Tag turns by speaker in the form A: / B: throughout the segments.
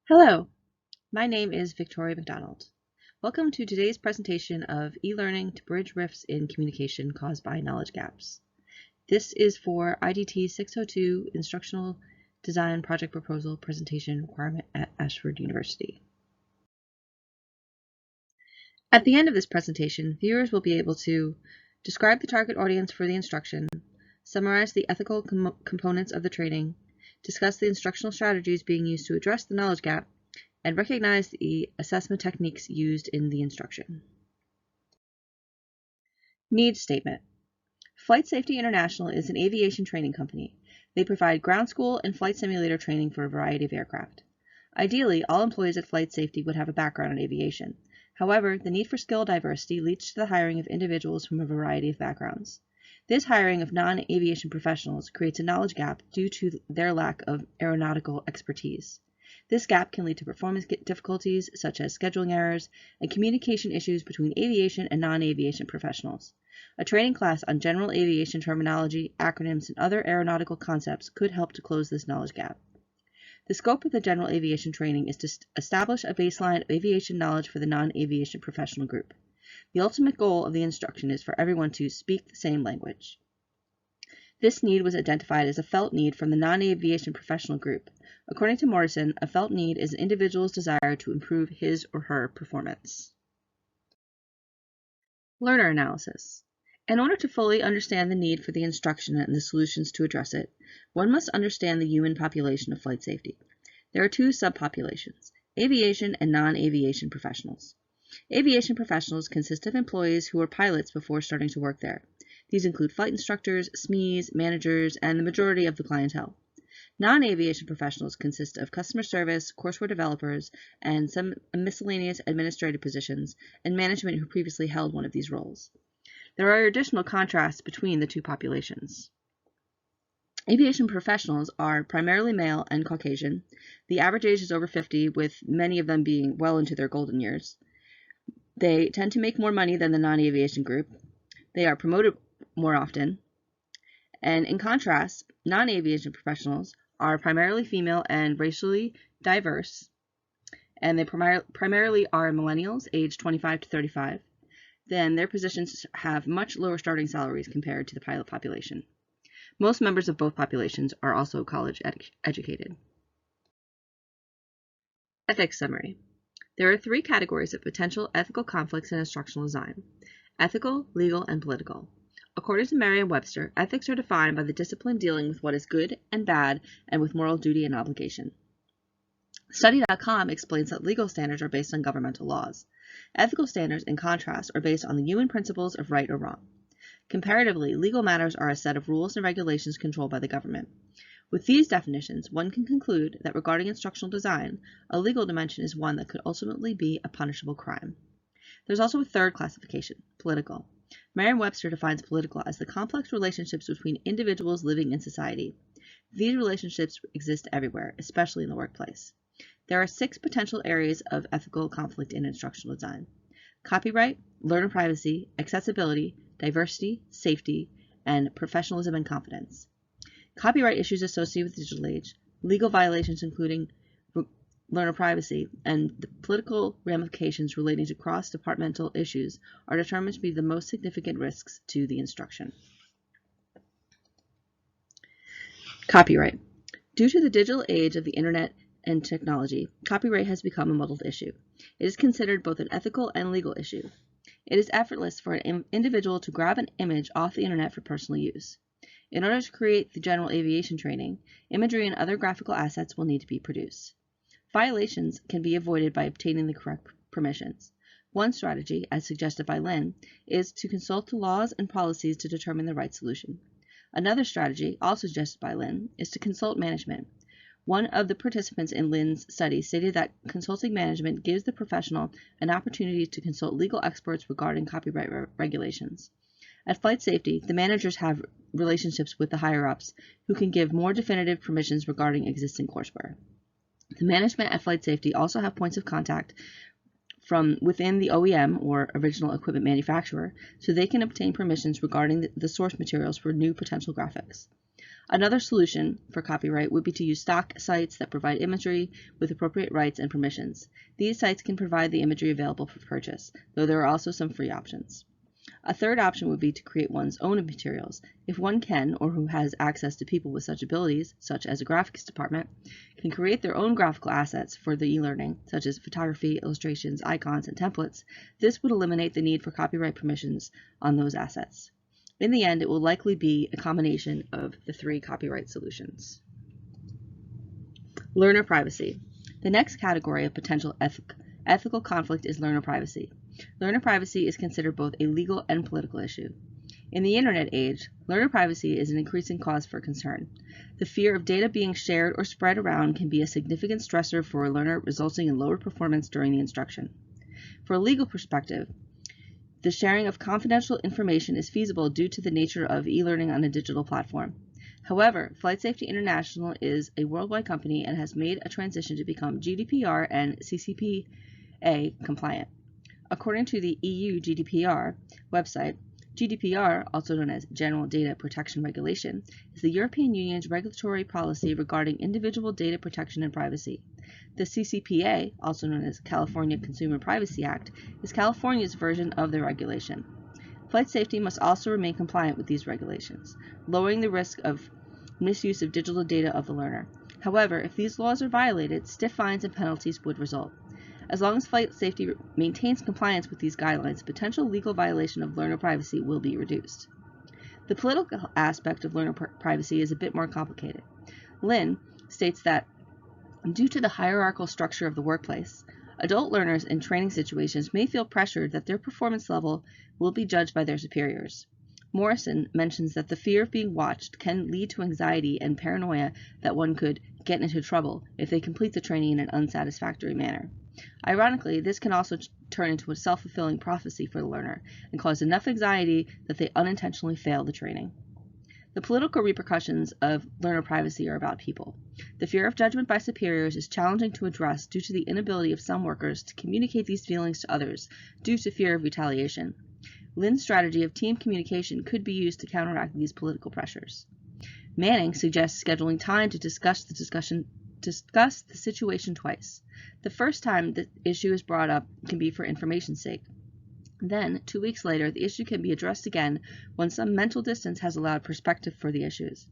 A: Hello, my name is Victoria McDonald. Welcome to today's presentation of e-learning to bridge rifts in communication caused by knowledge gaps. This is for IDT602 Instructional Design Project Proposal Presentation Requirement at Ashford University. At the end of this presentation, viewers will be able to describe the target audience for the instruction, summarize the ethical components of the training, discuss the instructional strategies being used to address the knowledge gap, and recognize the assessment techniques used in the instruction. Needs statement. Flight Safety International is an aviation training company. They provide ground school and flight simulator training for a variety of aircraft. Ideally, all employees at Flight Safety would have a background in aviation. However, the need for skill diversity leads to the hiring of individuals from a variety of backgrounds. This hiring of non-aviation professionals creates a knowledge gap due to their lack of aeronautical expertise. This gap can lead to performance difficulties such as scheduling errors and communication issues between aviation and non-aviation professionals. A training class on general aviation terminology, acronyms, and other aeronautical concepts could help to close this knowledge gap. The scope of the general aviation training is to establish a baseline of aviation knowledge for the non-aviation professional group. The ultimate goal of the instruction is for everyone to speak the same language. This need was identified as a felt need from the non-aviation professional group. According to Morrison, a felt need is an individual's desire to improve his or her performance. Learner analysis. In order to fully understand the need for the instruction and the solutions to address it, one must understand the human population of flight safety. There are two subpopulations, aviation and non-aviation professionals. Aviation professionals consist of employees who were pilots before starting to work there. These include flight instructors, SMEs, managers, and the majority of the clientele. Non-aviation professionals consist of customer service, courseware developers, and some miscellaneous administrative positions, and management who previously held one of these roles. There are additional contrasts between the two populations. Aviation professionals are primarily male and Caucasian. The average age is over 50, with many of them being well into their golden years. They tend to make more money than the non-aviation group. They are promoted more often. And in contrast, non-aviation professionals are primarily female and racially diverse. And they primarily are millennials, aged 25 to 35. Then their positions have much lower starting salaries compared to the pilot population. Most members of both populations are also college educated. Ethics summary. There are three categories of potential ethical conflicts in instructional design: ethical, legal, and political. According to Merriam-Webster, ethics are defined by the discipline dealing with what is good and bad and with moral duty and obligation. Study.com explains that legal standards are based on governmental laws. Ethical standards, in contrast, are based on the human principles of right or wrong. Comparatively, legal matters are a set of rules and regulations controlled by the government. With these definitions, one can conclude that regarding instructional design, a legal dimension is one that could ultimately be a punishable crime. There's also a third classification, political. Merriam-Webster defines political as the complex relationships between individuals living in society. These relationships exist everywhere, especially in the workplace. There are 6 potential areas of ethical conflict in instructional design: copyright, learner privacy, accessibility, diversity, safety, and professionalism and confidence. Copyright issues associated with the digital age, legal violations including learner privacy, and the political ramifications relating to cross-departmental issues are determined to be the most significant risks to the instruction. Copyright. Due to the digital age of the internet and technology, copyright has become a muddled issue. It is considered both an ethical and legal issue. It is effortless for an individual to grab an image off the internet for personal use. In order to create the general aviation training, imagery and other graphical assets will need to be produced. Violations can be avoided by obtaining the correct permissions. One strategy, as suggested by Lynn, is to consult the laws and policies to determine the right solution. Another strategy, also suggested by Lynn, is to consult management. One of the participants in Lynn's study stated that consulting management gives the professional an opportunity to consult legal experts regarding copyright regulations. At Flight Safety, the managers have relationships with the higher-ups who can give more definitive permissions regarding existing courseware. The management at Flight Safety also have points of contact from within the OEM, or original equipment manufacturer, so they can obtain permissions regarding the source materials for new potential graphics. Another solution for copyright would be to use stock sites that provide imagery with appropriate rights and permissions. These sites can provide the imagery available for purchase, though there are also some free options. A third option would be to create one's own materials. If one can, or who has access to people with such abilities, such as a graphics department, can create their own graphical assets for the e-learning, such as photography, illustrations, icons, and templates, this would eliminate the need for copyright permissions on those assets. In the end, it will likely be a combination of the three copyright solutions. Learner privacy. The next category of potential ethical conflict is learner privacy. Learner privacy is considered both a legal and political issue. In the internet age, learner privacy is an increasing cause for concern. The fear of data being shared or spread around can be a significant stressor for a learner, resulting in lower performance during the instruction. For a legal perspective, the sharing of confidential information is feasible due to the nature of e-learning on a digital platform. However, Flight Safety International is a worldwide company and has made a transition to become GDPR and CCPA compliant. According to the EU GDPR website, GDPR, also known as General Data Protection Regulation, is the European Union's regulatory policy regarding individual data protection and privacy. The CCPA, also known as California Consumer Privacy Act, is California's version of the regulation. Flight safety must also remain compliant with these regulations, lowering the risk of misuse of digital data of the learner. However, if these laws are violated, stiff fines and penalties would result. As long as flight safety maintains compliance with these guidelines, potential legal violation of learner privacy will be reduced. The political aspect of learner privacy is a bit more complicated. Lynn states that due to the hierarchical structure of the workplace, adult learners in training situations may feel pressured that their performance level will be judged by their superiors. Morrison mentions that the fear of being watched can lead to anxiety and paranoia that one could get into trouble if they complete the training in an unsatisfactory manner. Ironically, this can also turn into a self-fulfilling prophecy for the learner and cause enough anxiety that they unintentionally fail the training. The political repercussions of learner privacy are about people. The fear of judgment by superiors is challenging to address due to the inability of some workers to communicate these feelings to others due to fear of retaliation. Lynn's strategy of team communication could be used to counteract these political pressures. Manning suggests scheduling time to discuss the situation twice. The first time the issue is brought up can be for information's sake. Then, 2 weeks later, the issue can be addressed again when some mental distance has allowed perspective for the issues.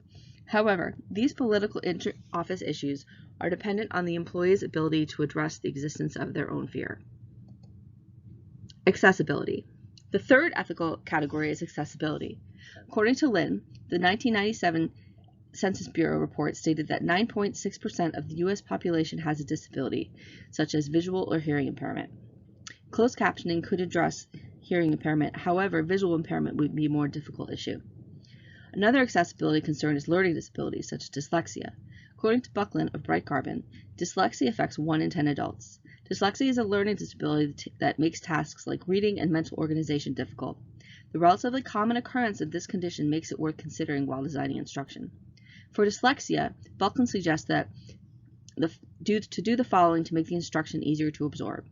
A: However, these political inter-office issues are dependent on the employee's ability to address the existence of their own fear. Accessibility. The third ethical category is accessibility. According to Lynn, the 1997 Census Bureau report stated that 9.6% of the U.S. population has a disability, such as visual or hearing impairment. Closed captioning could address hearing impairment, however, visual impairment would be a more difficult issue. Another accessibility concern is learning disabilities, such as dyslexia. According to Buckland of Bright Carbon, dyslexia affects 1 in 10 adults. Dyslexia is a learning disability that makes tasks like reading and mental organization difficult. The relatively common occurrence of this condition makes it worth considering while designing instruction. For dyslexia, Buckland suggests that to do the following to make the instruction easier to absorb.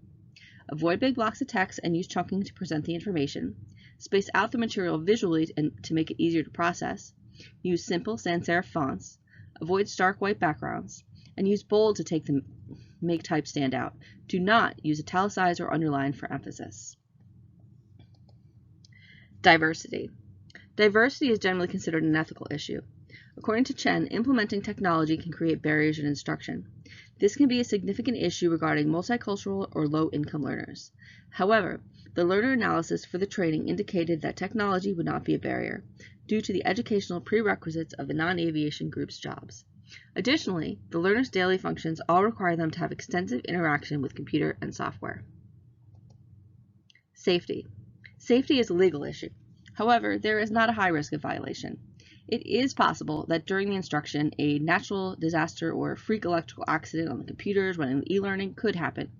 A: Avoid big blocks of text and use chunking to present the information. Space out the material visually to make it easier to process. Use simple sans serif fonts. Avoid stark white backgrounds. And use bold to make type stand out. Do not use italicized or underline for emphasis. Diversity. Diversity is generally considered an ethical issue. According to Chen, implementing technology can create barriers in instruction. This can be a significant issue regarding multicultural or low-income learners. However, the learner analysis for the training indicated that technology would not be a barrier, due to the educational prerequisites of the non-aviation group's jobs. Additionally, the learner's daily functions all require them to have extensive interaction with computer and software. Safety. Safety is a legal issue. However, there is not a high risk of violation. It is possible that during the instruction, a natural disaster or a freak electrical accident on the computers when e-learning could happen.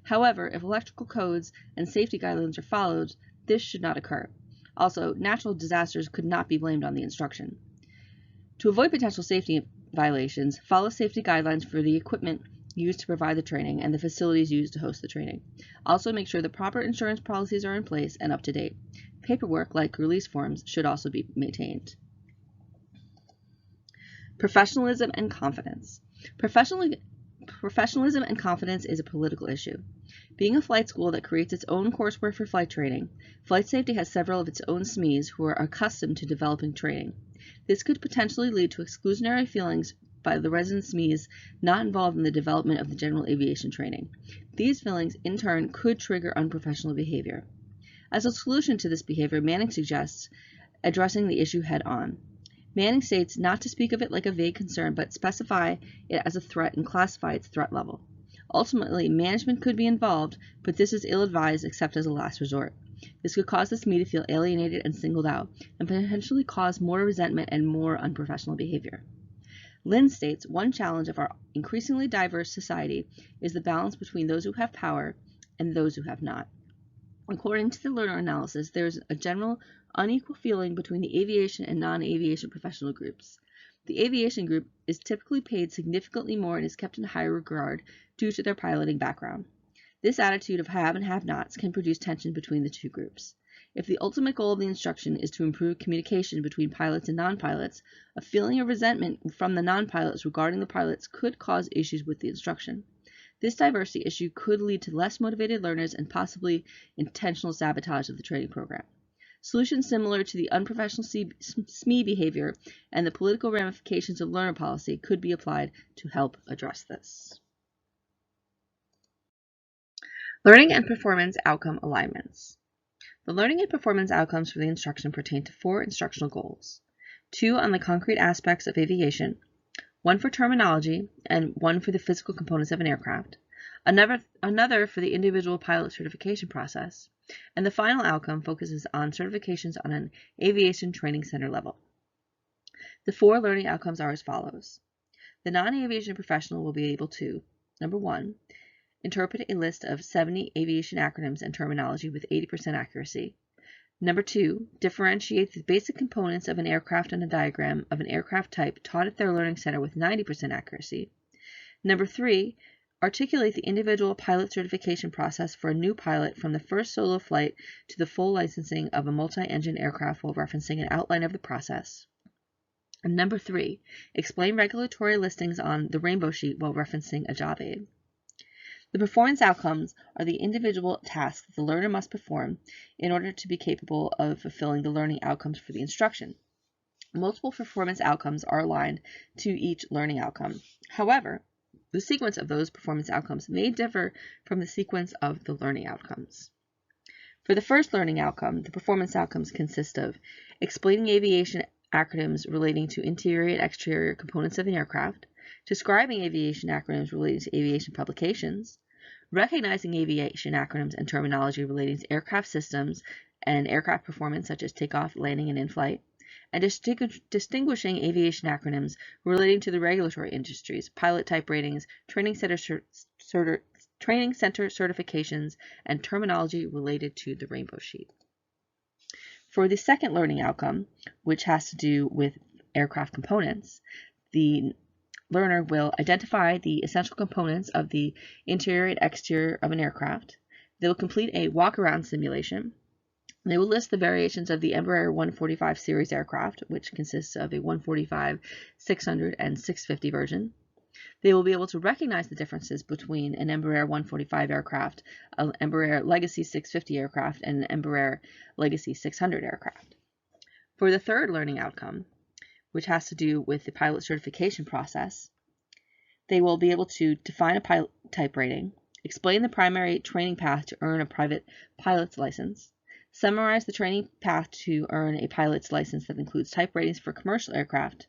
A: However, if electrical codes and safety guidelines are followed, this should not occur. Also, natural disasters could not be blamed on the instruction. To avoid potential safety violations, follow safety guidelines for the equipment used to provide the training and the facilities used to host the training. Also, make sure the proper insurance policies are in place and up to date. Paperwork, like release forms, should also be maintained. Professionalism and confidence. Professionalism and confidence is a political issue. Being a flight school that creates its own coursework for flight training, flight safety has several of its own SMEs who are accustomed to developing training. This could potentially lead to exclusionary feelings by the resident SMEs not involved in the development of the general aviation training. These feelings, in turn, could trigger unprofessional behavior. As a solution to this behavior, Manning suggests addressing the issue head-on. Manning states not to speak of it like a vague concern, but specify it as a threat and classify its threat level. Ultimately, management could be involved, but this is ill-advised except as a last resort. This could cause the SME to feel alienated and singled out, and potentially cause more resentment and more unprofessional behavior. Lynn states, one challenge of our increasingly diverse society is the balance between those who have power and those who have not. According to the learner analysis, there is a general unequal feeling between the aviation and non-aviation professional groups. The aviation group is typically paid significantly more and is kept in higher regard due to their piloting background. This attitude of have and have-nots can produce tension between the two groups. If the ultimate goal of the instruction is to improve communication between pilots and non-pilots, a feeling of resentment from the non-pilots regarding the pilots could cause issues with the instruction. This diversity issue could lead to less motivated learners and possibly intentional sabotage of the training program. Solutions similar to the unprofessional SME behavior and the political ramifications of learner policy could be applied to help address this. Learning and performance outcome alignments. The learning and performance outcomes for the instruction pertain to 4 instructional goals: 2 on the concrete aspects of aviation, 1 for terminology, and 1 for the physical components of an aircraft, another for the individual pilot certification process, and the final outcome focuses on certifications on an aviation training center level. The 4 learning outcomes are as follows. The non-aviation professional will be able to, number 1, interpret a list of 70 aviation acronyms and terminology with 80% accuracy. Number 2, differentiate the basic components of an aircraft on a diagram of an aircraft type taught at their learning center with 90% accuracy. Number 3, articulate the individual pilot certification process for a new pilot from the first solo flight to the full licensing of a multi-engine aircraft while referencing an outline of the process. And number 3, explain regulatory listings on the rainbow sheet while referencing a job aid. The performance outcomes are the individual tasks that the learner must perform in order to be capable of fulfilling the learning outcomes for the instruction. Multiple performance outcomes are aligned to each learning outcome. However, the sequence of those performance outcomes may differ from the sequence of the learning outcomes. For the first learning outcome, the performance outcomes consist of explaining aviation acronyms relating to interior and exterior components of an aircraft, describing aviation acronyms relating to aviation publications, recognizing aviation acronyms and terminology relating to aircraft systems and aircraft performance such as takeoff, landing, and in-flight, and distinguishing aviation acronyms relating to the regulatory industries, pilot type ratings, training center certifications, and terminology related to the rainbow sheet. For the second learning outcome, which has to do with aircraft components, the learner will identify the essential components of the interior and exterior of an aircraft. They will complete a walk-around simulation. They will list the variations of the Embraer 145 series aircraft, which consists of a 145, 600, and 650 version. They will be able to recognize the differences between an Embraer 145 aircraft, an Embraer Legacy 650 aircraft, and an Embraer Legacy 600 aircraft. For the third learning outcome, which has to do with the pilot certification process, they will be able to define a pilot type rating, explain the primary training path to earn a private pilot's license, summarize the training path to earn a pilot's license that includes type ratings for commercial aircraft,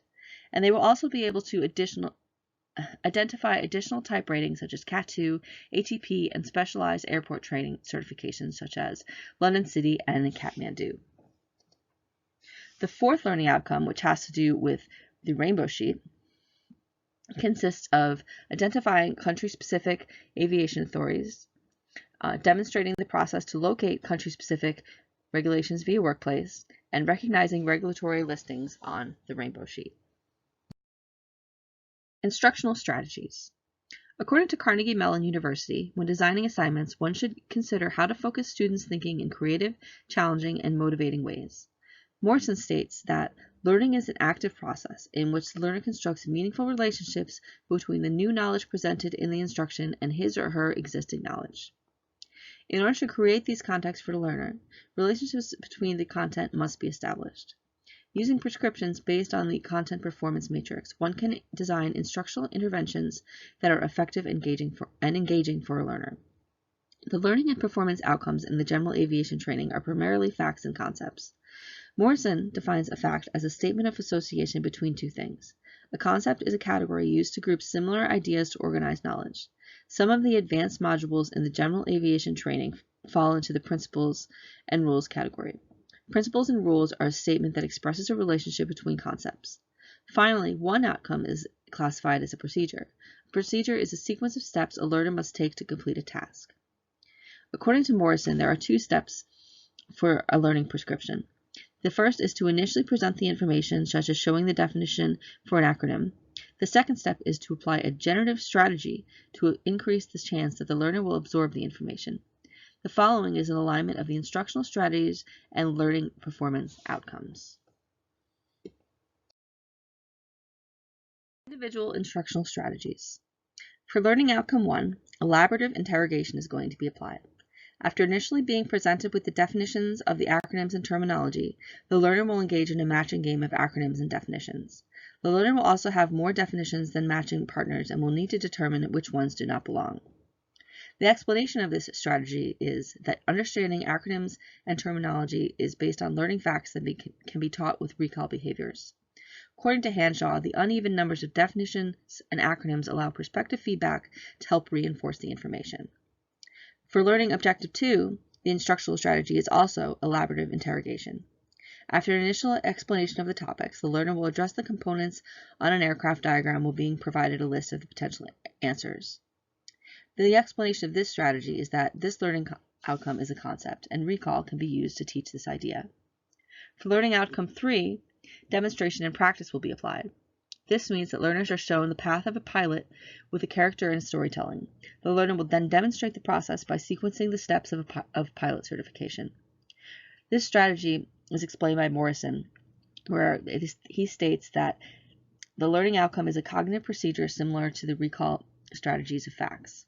A: and they will also be able to identify additional type ratings such as Cat 2, ATP, and specialized airport training certifications such as London City and Kathmandu. The fourth learning outcome, which has to do with the rainbow sheet, consists of identifying country-specific aviation authorities, demonstrating the process to locate country-specific regulations via workplace, and recognizing regulatory listings on the rainbow sheet. Instructional strategies. According to Carnegie Mellon University, when designing assignments, one should consider how to focus students' thinking in creative, challenging, and motivating ways. Morrison states that Learning is an active process in which the learner constructs meaningful relationships between the new knowledge presented in the instruction and his or her existing knowledge. In order to create these contexts for the learner, relationships between the content must be established. Using prescriptions based on the content performance matrix, one can design instructional interventions that are effective and engaging for a learner. The learning and performance outcomes in the general aviation training are primarily facts and concepts. Morrison defines a fact as a statement of association between two things. A concept is a category used to group similar ideas to organize knowledge. Some of the advanced modules in the general aviation training fall into the principles and rules category. Principles and rules are a statement that expresses a relationship between concepts. Finally, one outcome is classified as a procedure. A procedure is a sequence of steps a learner must take to complete a task. According to Morrison, there are two steps for a learning prescription. The first is to initially present the information, such as showing the definition for an acronym. The second step is to apply a generative strategy to increase the chance that the learner will absorb the information. The following is an alignment of the instructional strategies and learning performance outcomes. Individual instructional strategies. For learning outcome 1, elaborative interrogation is going to be applied. After initially being presented with the definitions of the acronyms and terminology, the learner will engage in a matching game of acronyms and definitions. The learner will also have more definitions than matching partners and will need to determine which ones do not belong. The explanation of this strategy is that understanding acronyms and terminology is based on learning facts that can be taught with recall behaviors. According to Hanshaw, the uneven numbers of definitions and acronyms allow prospective feedback to help reinforce the information. For learning objective 2, the instructional strategy is also elaborative interrogation. After an initial explanation of the topics, the learner will address the components on an aircraft diagram while being provided a list of the potential answers. The explanation of this strategy is that this learning outcome is a concept, and recall can be used to teach this idea. For learning outcome 3, demonstration and practice will be applied. This means that learners are shown the path of a pilot with a character and storytelling. The learner will then demonstrate the process by sequencing the steps of pilot certification. This strategy is explained by Morrison, where he states that the learning outcome is a cognitive procedure similar to the recall strategies of facts.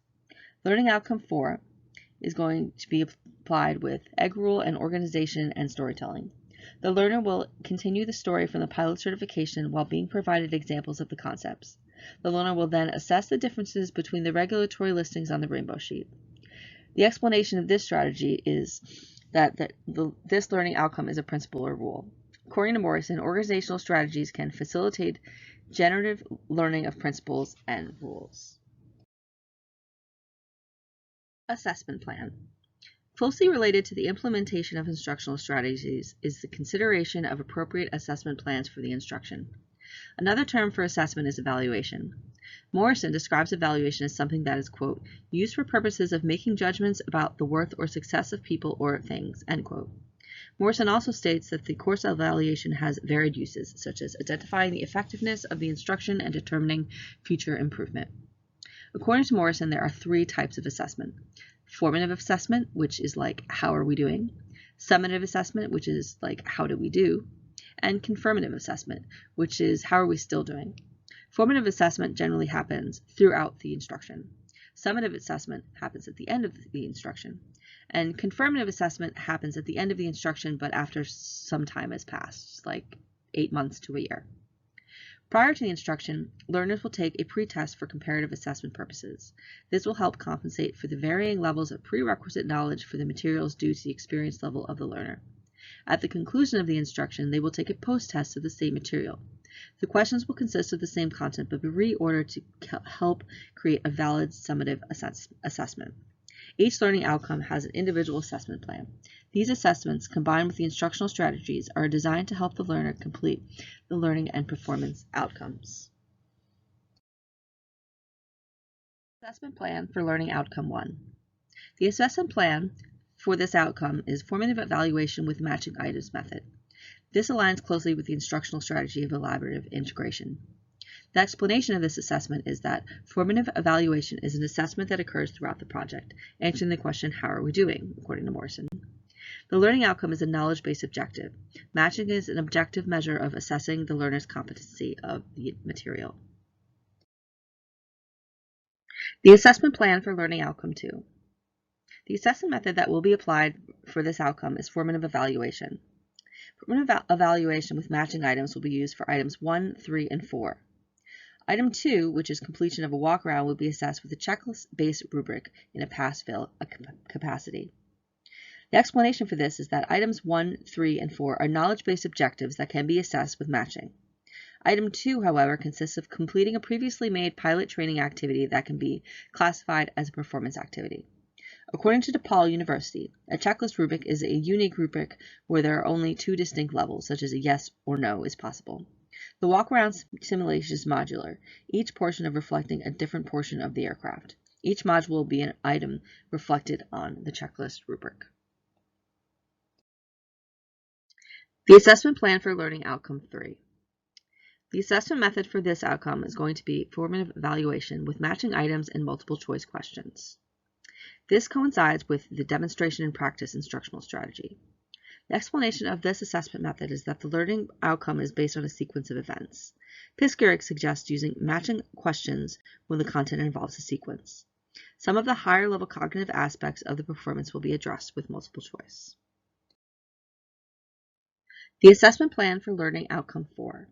A: Learning outcome 4 is going to be applied with egg rule and organization and storytelling. The learner will continue the story from the pilot certification while being provided examples of the concepts. The learner will then assess the differences between the regulatory listings on the rainbow sheet. The explanation of this strategy is that this learning outcome is a principle or rule. According to Morrison, organizational strategies can facilitate generative learning of principles and rules. Assessment plan. Closely related to the implementation of instructional strategies is the consideration of appropriate assessment plans for the instruction. Another term for assessment is evaluation. Morrison describes evaluation as something that is, quote, used for purposes of making judgments about the worth or success of people or things, end quote. Morrison also states that the course evaluation has varied uses, such as identifying the effectiveness of the instruction and determining future improvement. According to Morrison, there are 3 types of assessment. Formative assessment, which is like, how are we doing? Summative assessment, which is like, how do we do? And confirmative assessment, which is, how are we still doing? Formative assessment generally happens throughout the instruction. Summative assessment happens at the end of the instruction. And confirmative assessment happens at the end of the instruction, but after some time has passed, like 8 months to a year. Prior to the instruction, learners will take a pretest for comparative assessment purposes. This will help compensate for the varying levels of prerequisite knowledge for the materials due to the experience level of the learner. At the conclusion of the instruction, they will take a post-test of the same material. The questions will consist of the same content but be reordered to help create a valid summative assessment. Each learning outcome has an individual assessment plan. These assessments, combined with the instructional strategies, are designed to help the learner complete the learning and performance outcomes. Assessment plan for learning outcome 1. The assessment plan for this outcome is formative evaluation with matching items method. This aligns closely with the instructional strategy of elaborative integration. The explanation of this assessment is that formative evaluation is an assessment that occurs throughout the project, answering the question, how are we doing, according to Morrison. The learning outcome is a knowledge-based objective. Matching is an objective measure of assessing the learner's competency of the material. The assessment plan for learning outcome 2. The assessment method that will be applied for this outcome is formative evaluation. Formative evaluation with matching items will be used for items 1, 3, and 4. Item 2, which is completion of a walk-around, will be assessed with a checklist-based rubric in a pass-fail capacity. The explanation for this is that items 1, 3, and 4 are knowledge-based objectives that can be assessed with matching. Item 2, however, consists of completing a previously made pilot training activity that can be classified as a performance activity. According to DePaul University, a checklist rubric is a unique rubric where there are only 2 distinct levels, such as a yes or no is possible. The walk-around simulation is modular, each portion of reflecting a different portion of the aircraft. Each module will be an item reflected on the checklist rubric. The assessment plan for learning outcome 3. The assessment method for this outcome is going to be formative evaluation with matching items and multiple choice questions. This coincides with the demonstration and practice instructional strategy. The explanation of this assessment method is that the learning outcome is based on a sequence of events. Piskerick suggests using matching questions when the content involves a sequence. Some of the higher level cognitive aspects of the performance will be addressed with multiple choice. The assessment plan for learning outcome 4.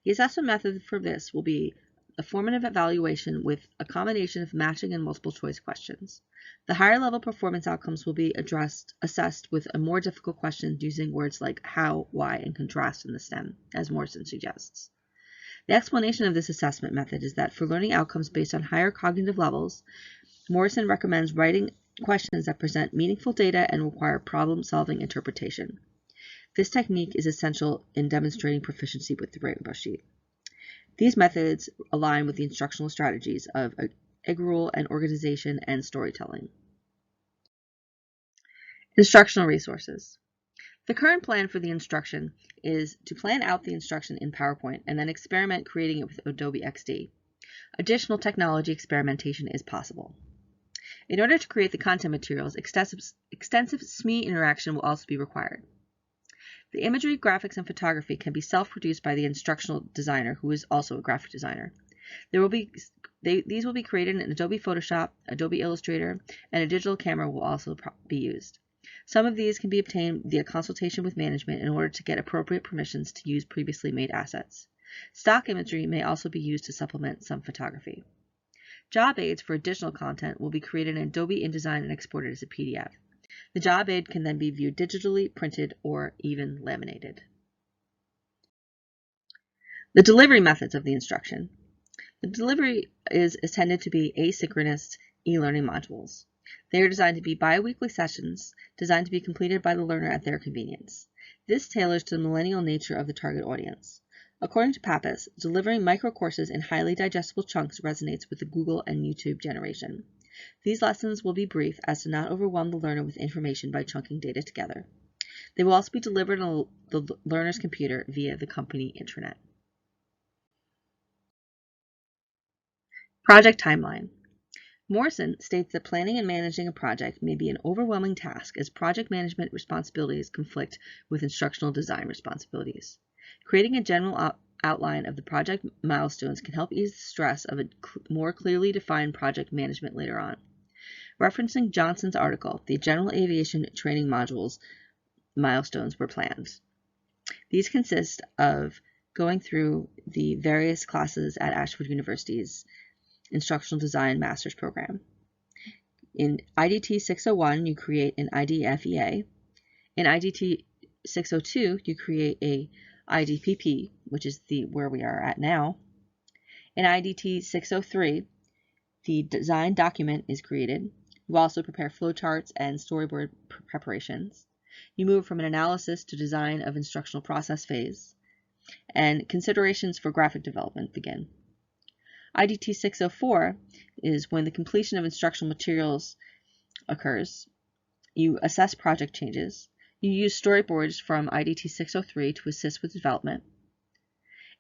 A: The assessment method for this will be a formative evaluation with a combination of matching and multiple choice questions. The higher level performance outcomes will be assessed with a more difficult question using words like how, why, and contrast in the STEM, as Morrison suggests. The explanation of this assessment method is that for learning outcomes based on higher cognitive levels, Morrison recommends writing questions that present meaningful data and require problem-solving interpretation. This technique is essential in demonstrating proficiency with the rainbow sheet. These methods align with the instructional strategies of egg rule and organization and storytelling. Instructional resources. The current plan for the instruction is to plan out the instruction in PowerPoint and then experiment creating it with Adobe XD. Additional technology experimentation is possible. In order to create the content materials, extensive SME interaction will also be required. The imagery, graphics, and photography can be self-produced by the instructional designer, who is also a graphic designer. These will be created in Adobe Photoshop, Adobe Illustrator, and a digital camera will also be used. Some of these can be obtained via consultation with management in order to get appropriate permissions to use previously made assets. Stock imagery may also be used to supplement some photography. Job aids for additional content will be created in Adobe InDesign and exported as a PDF. The job aid can then be viewed digitally, printed, or even laminated. The delivery methods of the instruction. The delivery is intended to be asynchronous e-learning modules. They are designed to be bi-weekly sessions, designed to be completed by the learner at their convenience. This tailors to the millennial nature of the target audience. According to Pappas, delivering micro-courses in highly digestible chunks resonates with the Google and YouTube generation. These lessons will be brief as to not overwhelm the learner with information by chunking data together. They will also be delivered on the learner's computer via the company intranet. Project timeline. Morrison states that planning and managing a project may be an overwhelming task as project management responsibilities conflict with instructional design responsibilities. Creating a general outline of the project milestones can help ease the stress of a more clearly defined project management later on. Referencing Johnson's article, the General Aviation Training Modules milestones were planned. These consist of going through the various classes at Ashford University's Instructional Design Master's Program. In IDT601, you create an IDFEA. In IDT602, you create a IDPP, which is where we are at now. In IDT603, the design document is created. You also prepare flowcharts and storyboard preparations. You move from an analysis to design of instructional process phase, and considerations for graphic development begin. IDT604 is when the completion of instructional materials occurs. You assess project changes. You use storyboards from IDT603 to assist with development.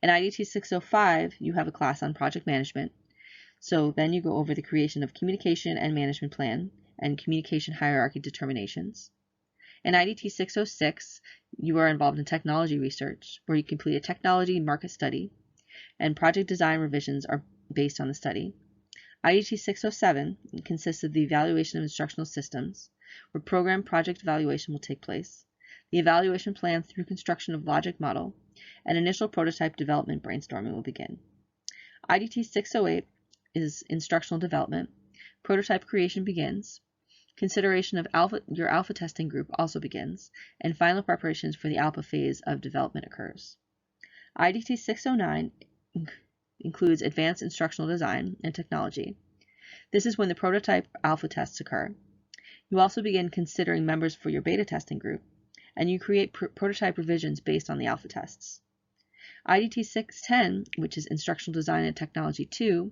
A: In IDT605, you have a class on project management. So then you go over the creation of communication and management plan and communication hierarchy determinations. In IDT606, you are involved in technology research, where you complete a technology market study, and project design revisions are based on the study. IDT607 consists of the evaluation of instructional systems, where program project evaluation will take place, the evaluation plan through construction of logic model, and initial prototype development brainstorming will begin. IDT608 is instructional development. Prototype creation begins. Consideration of your alpha testing group also begins, and final preparations for the alpha phase of development occurs. IDT609 includes advanced instructional design and technology. This is when the prototype alpha tests occur. You also begin considering members for your beta testing group, and you create prototype revisions based on the alpha tests. IDT610, which is Instructional Design and Technology 2,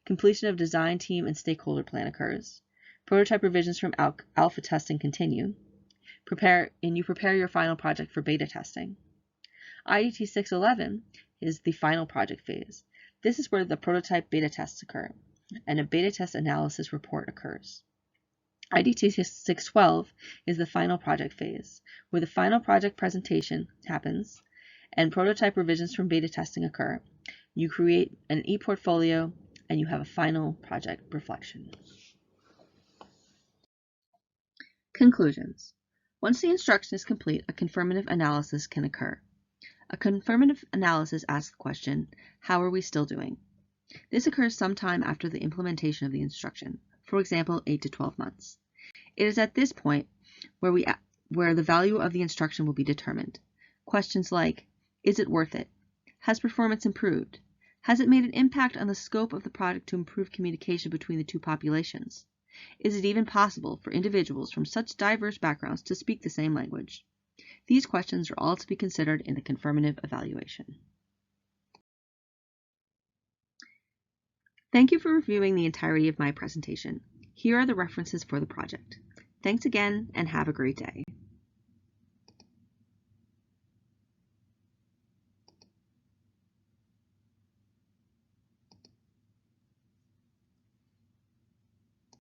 A: completion of design team and stakeholder plan occurs. Prototype revisions from alpha testing continue. You prepare your final project for beta testing. IDT611 is the final project phase. This is where the prototype beta tests occur, and a beta test analysis report occurs. IDT612 is the final project phase, where the final project presentation happens and prototype revisions from beta testing occur. You create an e-portfolio and you have a final project reflection. Conclusions. Once the instruction is complete, a confirmative analysis can occur. A confirmative analysis asks the question, how are we still doing? This occurs sometime after the implementation of the instruction, for example, 8 to 12 months. It is at this point where the value of the instruction will be determined. Questions like, is it worth it? Has performance improved? Has it made an impact on the scope of the project to improve communication between the two populations? Is it even possible for individuals from such diverse backgrounds to speak the same language? These questions are all to be considered in the confirmative evaluation. Thank you for reviewing the entirety of my presentation. Here are the references for the project. Thanks again, and have a great day.